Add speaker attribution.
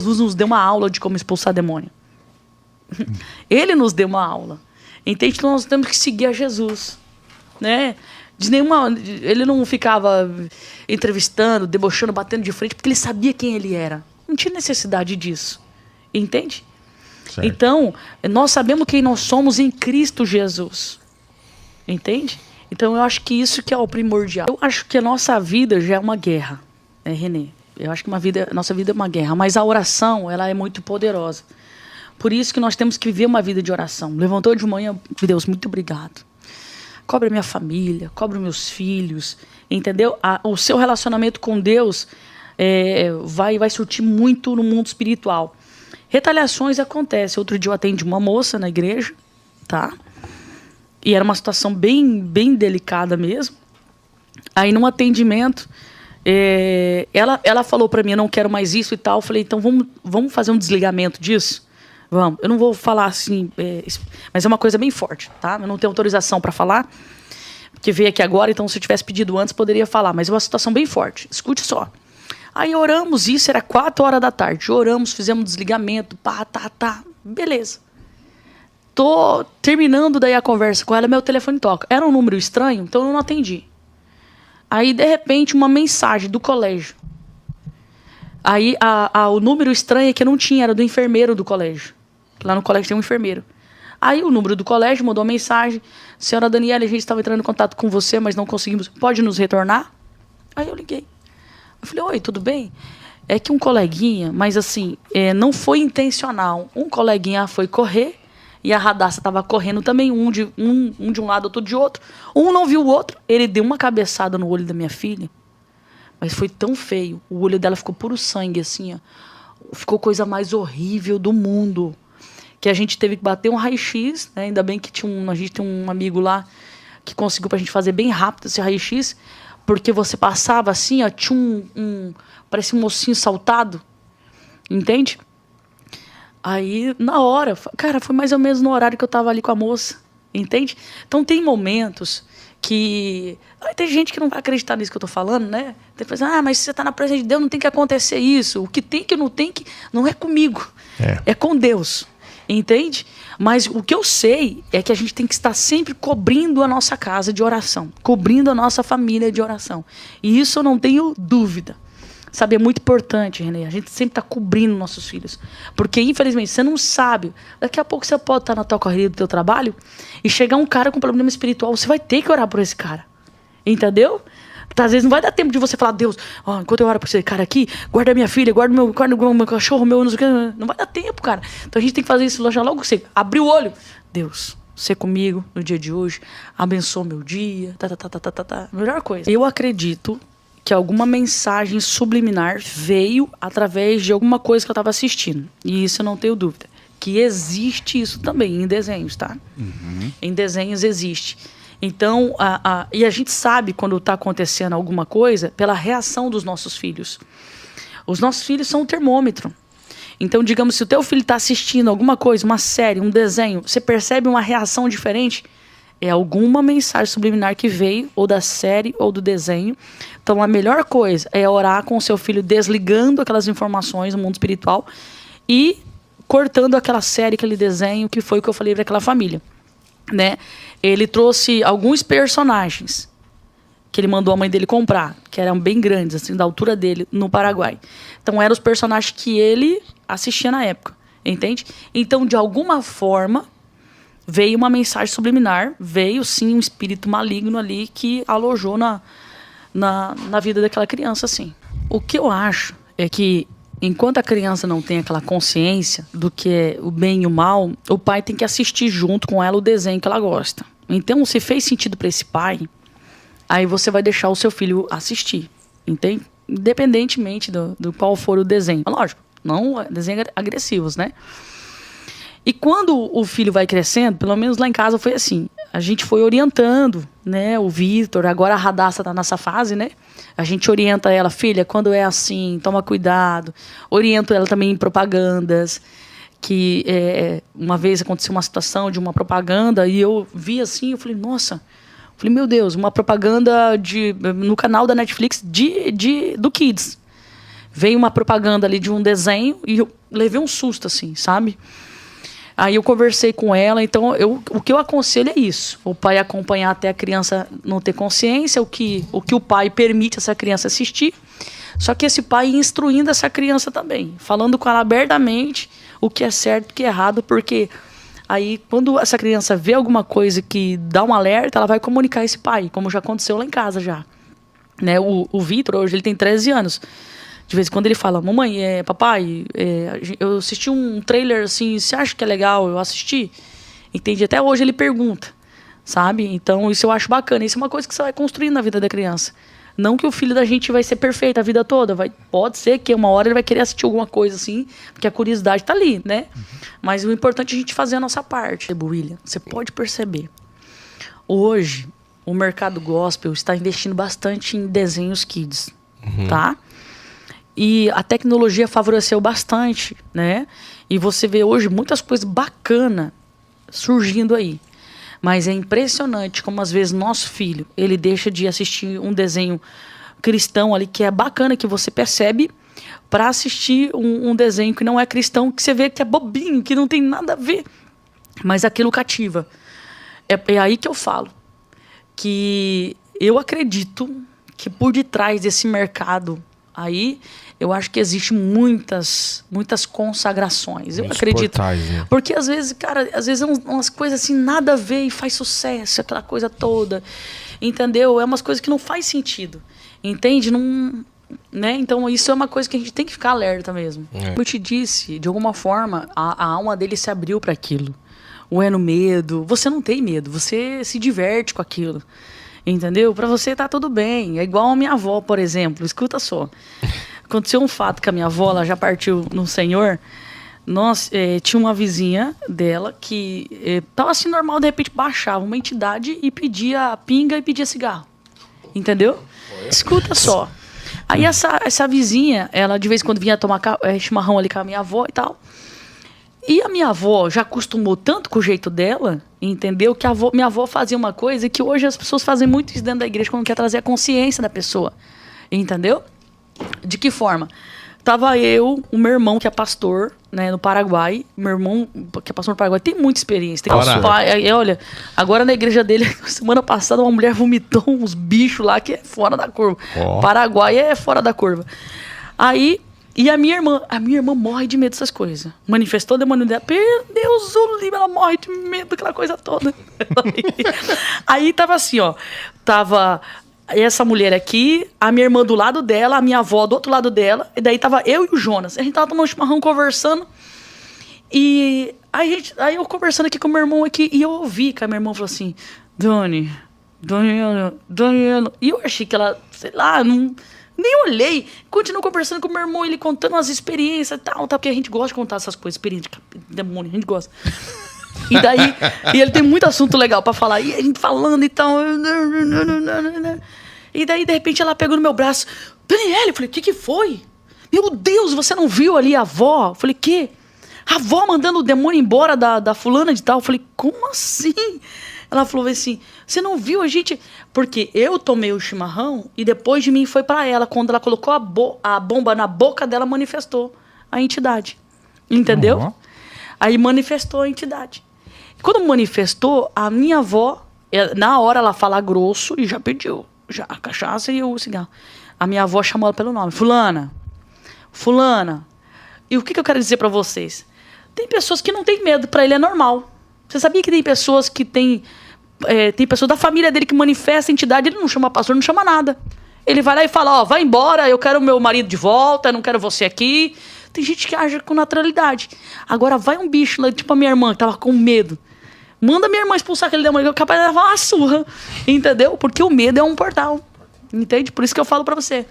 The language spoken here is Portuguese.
Speaker 1: Jesus nos deu uma aula de como expulsar demônio. Ele nos deu uma aula. Entende? Então nós temos que seguir a Jesus, né? Ele não ficava entrevistando, debochando, batendo de frente, porque ele sabia quem ele era. Não tinha necessidade disso. Entende?
Speaker 2: Certo.
Speaker 1: Então, nós sabemos quem nós somos em Cristo Jesus. Entende? Então, eu acho que isso que é o primordial. Eu acho que a nossa vida já é uma guerra, né, Renê? Eu acho que a nossa vida é uma guerra, mas a oração, ela é muito poderosa. Por isso que nós temos que viver uma vida de oração. Levantou de manhã, Deus, muito obrigado. Cobre a minha família, cobre os meus filhos, entendeu? O seu relacionamento com Deus vai surtir muito no mundo espiritual. Retaliações acontecem. Outro dia eu atendi uma moça na igreja, tá? E era uma situação bem, bem delicada mesmo. Aí, num atendimento, ela falou para mim, eu não quero mais isso e tal. Eu falei, então vamos fazer um desligamento disso? Vamos. Eu não vou falar assim, mas é uma coisa bem forte, tá? Eu não tenho autorização para falar, porque veio aqui agora, então se eu tivesse pedido antes, poderia falar. Mas é uma situação bem forte. Escute só. Aí oramos, isso era 4 horas da tarde. Oramos, fizemos um desligamento, tá. Beleza. Tô terminando daí a conversa com ela, meu telefone toca. Era um número estranho, então eu não atendi. Aí, de repente, uma mensagem do colégio. Aí, o número estranho é que não tinha, era do enfermeiro do colégio. Lá no colégio tem um enfermeiro. Aí, o número do colégio mandou uma mensagem. Senhora Daniela, a gente estava entrando em contato com você, mas não conseguimos. Pode nos retornar? Aí eu liguei. Eu falei, oi, tudo bem? É que um coleguinha, mas assim, não foi intencional. Um coleguinha foi correr e a Radassa estava correndo também, um de um lado, outro de outro. Um não viu o outro, ele deu uma cabeçada no olho da minha filha, mas foi tão feio. O olho dela ficou puro sangue, assim, ó. Ficou coisa mais horrível do mundo. Que a gente teve que bater um raio-x, né? Ainda bem que a gente tem um amigo lá que conseguiu pra gente fazer bem rápido esse raio-x, porque você passava assim, ó, tinha parecia um ossinho saltado, entende? Aí, na hora, cara, foi mais ou menos no horário que eu tava ali com a moça, entende? Então tem momentos que... tem gente que não vai acreditar nisso que eu tô falando, né? Depois, mas se você tá na presença de Deus, não tem que acontecer isso. O que tem que não tem que... Não é comigo, é com Deus, entende? Mas o que eu sei é que a gente tem que estar sempre cobrindo a nossa casa de oração, cobrindo a nossa família de oração. E isso eu não tenho dúvida. Sabe, é muito importante, Renê. A gente sempre está cobrindo nossos filhos. Porque, infelizmente, você não sabe. Daqui a pouco você pode estar na tua correria do teu trabalho e chegar um cara com problema espiritual. Você vai ter que orar por esse cara. Entendeu? Às vezes não vai dar tempo de você falar, Deus, enquanto eu oro por esse cara aqui, guarda minha filha, guarda meu cachorro, meu, não sei o que. Não vai dar tempo, cara. Então a gente tem que fazer isso já logo você. Abrir o olho. Deus, você comigo no dia de hoje. Abençoa meu dia. Melhor coisa. Eu acredito que alguma mensagem subliminar veio através de alguma coisa que eu estava assistindo. E isso eu não tenho dúvida. Que existe isso também em desenhos, tá? Uhum. Em desenhos existe. Então, e a gente sabe quando está acontecendo alguma coisa pela reação dos nossos filhos. Os nossos filhos são um termômetro. Então, digamos, se o teu filho está assistindo alguma coisa, uma série, um desenho, você percebe uma reação diferente, é alguma mensagem subliminar que veio, ou da série, ou do desenho. Então, a melhor coisa é orar com o seu filho, desligando aquelas informações do mundo espiritual e cortando aquela série, aquele desenho, que foi o que eu falei para aquela família, né? Ele trouxe alguns personagens que ele mandou a mãe dele comprar, que eram bem grandes, assim, da altura dele, no Paraguai. Então, eram os personagens que ele assistia na época, entende? Então, de alguma forma, veio uma mensagem subliminar, veio sim um espírito maligno ali que alojou na vida daquela criança, assim. O que eu acho é que, enquanto a criança não tem aquela consciência do que é o bem e o mal, o pai tem que assistir junto com ela o desenho que ela gosta. Então, se fez sentido para esse pai, aí você vai deixar o seu filho assistir, entende? Independentemente do qual for o desenho. Lógico, não desenhos agressivos, né? E quando o filho vai crescendo, pelo menos lá em casa foi assim, a gente foi orientando, né, o Vitor, agora a Radassa está nessa fase, né? A gente orienta ela, filha, quando é assim, toma cuidado. Oriento ela também em propagandas, que uma vez aconteceu uma situação de uma propaganda e eu vi assim, eu falei, nossa, meu Deus, uma propaganda no canal da Netflix do Kids. veio uma propaganda ali de um desenho e eu levei um susto, assim, sabe? Aí eu conversei com ela, então o que eu aconselho é isso. O pai acompanhar até a criança não ter consciência, o que o pai permite essa criança assistir. Só que esse pai instruindo essa criança também, falando com ela abertamente o que é certo e o que é errado, porque aí quando essa criança vê alguma coisa que dá um alerta, ela vai comunicar a esse pai, como já aconteceu lá em casa já. Né? O Vitor, hoje, ele tem 13 anos. De vez em quando ele fala, mamãe, papai, eu assisti um trailer assim, você acha que é legal eu assistir? Entende? Até hoje ele pergunta, sabe? Então isso eu acho bacana. Isso é uma coisa que você vai construindo na vida da criança. Não que o filho da gente vai ser perfeito a vida toda. Pode ser que uma hora ele vai querer assistir alguma coisa assim, porque a curiosidade tá ali, né? Mas o importante é a gente fazer a nossa parte. William, você pode perceber. Hoje, o mercado gospel está investindo bastante em desenhos kids, tá? E a tecnologia favoreceu bastante, né? E você vê hoje muitas coisas bacanas surgindo aí. Mas é impressionante como às vezes nosso filho, ele deixa de assistir um desenho cristão ali que é bacana, que você percebe, para assistir um desenho que não é cristão, que você vê que é bobinho, que não tem nada a ver. Mas aquilo cativa. É aí que eu falo. Que eu acredito que por detrás desse mercado aí, eu acho que existe muitas consagrações. Eu acredito. Portais, né? Porque às vezes, cara, umas coisas assim, nada a ver e faz sucesso, aquela coisa toda. Entendeu? É umas coisas que não faz sentido. Entende? Não, né? Então isso é uma coisa que a gente tem que ficar alerta mesmo. Eu te disse, de alguma forma, a alma dele se abriu para aquilo. Ou é no medo. Você não tem medo, você se diverte com aquilo. Entendeu? Para você tá tudo bem. É igual a minha avó, por exemplo. Escuta só. Aconteceu um fato com a minha avó, ela já partiu no Senhor. Tinha uma vizinha dela que tava assim normal, de repente baixava uma entidade e pedia pinga e pedia cigarro. Entendeu? Escuta só. Aí essa vizinha, ela de vez em quando vinha tomar chimarrão ali com a minha avó e tal. E a minha avó já acostumou tanto com o jeito dela, entendeu? Que minha avó fazia uma coisa que hoje as pessoas fazem muito isso dentro da igreja quando quer trazer a consciência da pessoa. Entendeu? De que forma? Tava eu, o meu irmão, que é pastor, né, no Paraguai. Meu irmão, que é pastor no Paraguai, tem muita experiência. Olha, agora na igreja dele, semana passada, uma mulher vomitou uns bichos lá que é fora da curva. Paraguai é fora da curva. Aí... E a minha irmã morre de medo dessas coisas. Manifestou o demônio dela. Meu Deus, o livro, ela morre de medo daquela coisa toda. Aí tava assim, ó. Tava essa mulher aqui, a minha irmã do lado dela, a minha avó do outro lado dela. E daí tava eu e o Jonas. A gente tava tomando chimarrão, conversando. E aí eu conversando aqui com o meu irmão aqui. E eu ouvi que a minha irmã falou assim: Daniela. E eu achei que ela, sei lá, não... Nem olhei. Continuo conversando com o meu irmão, ele contando as experiências e tal, porque a gente gosta de contar essas coisas, experiências de demônio, a gente gosta. E daí, ele tem muito assunto legal pra falar, e a gente falando e tal. E daí, de repente, ela pegou no meu braço. Daniela, eu falei, o que foi? Meu Deus, você não viu ali a avó? Eu falei, quê? A avó mandando o demônio embora da fulana de tal. Eu falei, como assim? Ela falou assim, você não viu a gente... Porque eu tomei o chimarrão e depois de mim foi para ela. Quando ela colocou a bomba na boca dela, manifestou a entidade. Entendeu? Uhum. Aí manifestou a entidade. E quando manifestou, a minha avó, na hora ela fala grosso e já pediu já a cachaça e o cigarro. A minha avó chamou ela pelo nome. Fulana. E o que eu quero dizer para vocês? Tem pessoas que não têm medo, para ele é normal. Você sabia que tem pessoas que tem pessoas da família dele que manifesta a entidade, ele não chama pastor, não chama nada. Ele vai lá e fala, vai embora, eu quero meu marido de volta, não quero você aqui. Tem gente que age com naturalidade. Agora vai um bicho lá, tipo a minha irmã, que tava com medo. Manda minha irmã expulsar aquele demônio, que é capaz de levar uma surra. Entendeu? Porque o medo é um portal. Entende? Por isso que eu falo pra você.